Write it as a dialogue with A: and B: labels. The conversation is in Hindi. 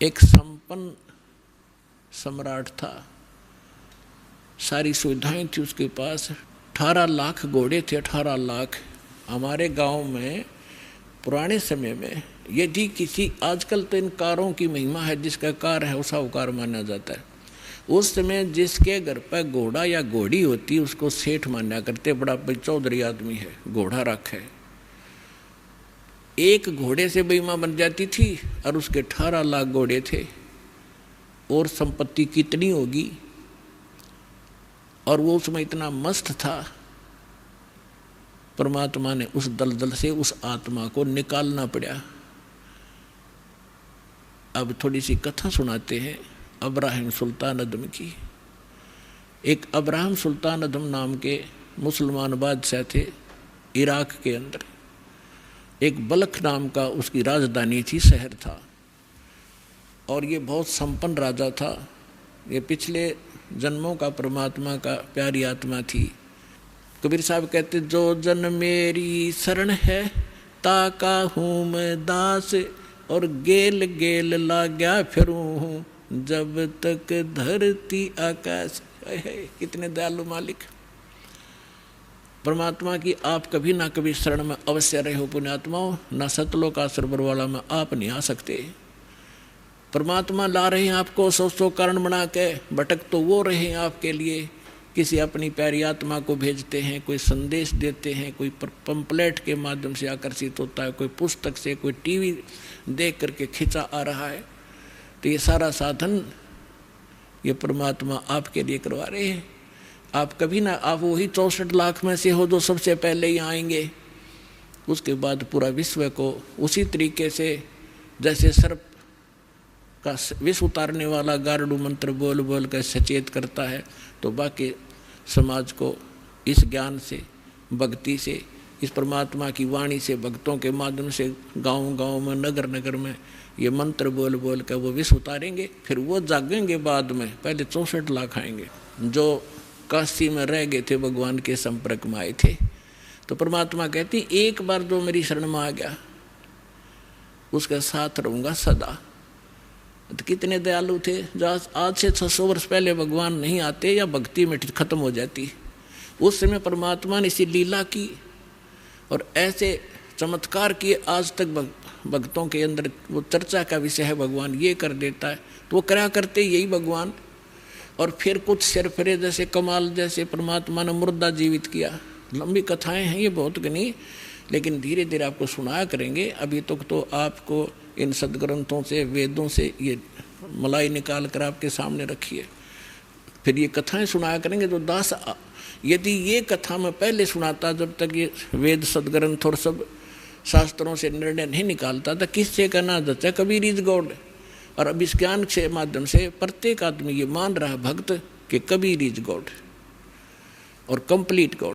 A: एक संपन्न सम्राट था, सारी सुविधाएं थी उसके पास, 18 लाख घोड़े थे, 18 लाख। हमारे गांव में पुराने समय में यदि किसी, आजकल तो इन कारों की महिमा है, जिसका कार है वो साहूकार माना जाता है। उस समय जिसके घर पर घोड़ा या घोड़ी होती उसको सेठ माना करते, बड़ा चौधरी आदमी है, घोड़ा रखा है। एक घोड़े से बीमा बन जाती थी और उसके 18 लाख घोड़े थे, और संपत्ति कितनी होगी। और वो उसमें इतना मस्त था, परमात्मा ने उस दलदल से उस आत्मा को निकालना पड़ा। अब थोड़ी सी कथा सुनाते हैं अब्राहिम सुल्तान अदम की। एक अब्राहिम सुल्तान अदम नाम के मुसलमान बादशाह थे इराक के अंदर। एक बलख नाम का उसकी राजधानी थी, शहर था, और ये बहुत संपन्न राजा था। ये पिछले जन्मों का परमात्मा का प्यारी आत्मा थी। कबीर साहब कहते, जो जन मेरी शरण है ताका हूँ मैं दास, और गेल गेल लाग्या फिरूँ हूँ जब तक धरती आकाश है। कितने दयालु मालिक परमात्मा की आप कभी ना कभी शरण में अवश्य रहे हो पुण्यात्माओं। ना सतलोक आश्रम वाला में आप नहीं आ सकते। परमात्मा ला रहे हैं आपको, सौ कारण बना के, भटक तो वो रहे हैं आपके लिए। किसी अपनी प्यारी आत्मा को भेजते हैं, कोई संदेश देते हैं, कोई पंपलेट के माध्यम से आकर्षित होता है, कोई पुस्तक से, कोई टीवी देख करके खिंचा आ रहा है। तो ये सारा साधन ये परमात्मा आपके लिए करवा रहे हैं। आप कभी ना, आप वही 64 लाख में से हो जो सबसे पहले ही आएंगे। उसके बाद पूरा विश्व को उसी तरीके से जैसे सर्प का विष उतारने वाला गारडू मंत्र बोल बोल कर सचेत करता है, तो बाकी समाज को इस ज्ञान से, भक्ति से, इस परमात्मा की वाणी से, भक्तों के माध्यम से गांव गांव में, नगर नगर में ये मंत्र बोल बोल कर वो विष उतारेंगे। फिर वो जागेंगे बाद में। पहले 64 लाख आएंगे जो काशी में रह गए थे, भगवान के संपर्क में आए थे। तो परमात्मा कहती, एक बार जो मेरी शरण में आ गया उसके साथ रहूँगा सदा। तो कितने दयालु थे। जो आज से 600 वर्ष पहले भगवान नहीं आते या भक्ति में खत्म हो जाती, उस समय परमात्मा ने इसी लीला की और ऐसे चमत्कार किए। आज तक भक्तों के अंदर वो चर्चा का विषय है, भगवान ये कर देता है, तो वो करा करते यही भगवान। और फिर कुछ सिरफिरे जैसे कमाल जैसे परमात्मा ने मुर्दा जीवित किया। लंबी कथाएं हैं ये बहुत गनी, लेकिन धीरे धीरे आपको सुनाया करेंगे। अभी तक तो आपको इन सदग्रंथों से, वेदों से ये मलाई निकाल कर आपके सामने रखिए। फिर ये कथाएं सुनाया करेंगे। तो दास, यदि ये कथा मैं पहले सुनाता, जब तक ये वेद सदग्रंथ और सब शास्त्रों से निर्णय नहीं निकालता था, किससे कहना जाता है कबीर इज गॉड। और अब इस ज्ञान के माध्यम से प्रत्येक आदमी ये मान रहा है भक्त कि कबीर इज गॉड और कंप्लीट गॉड।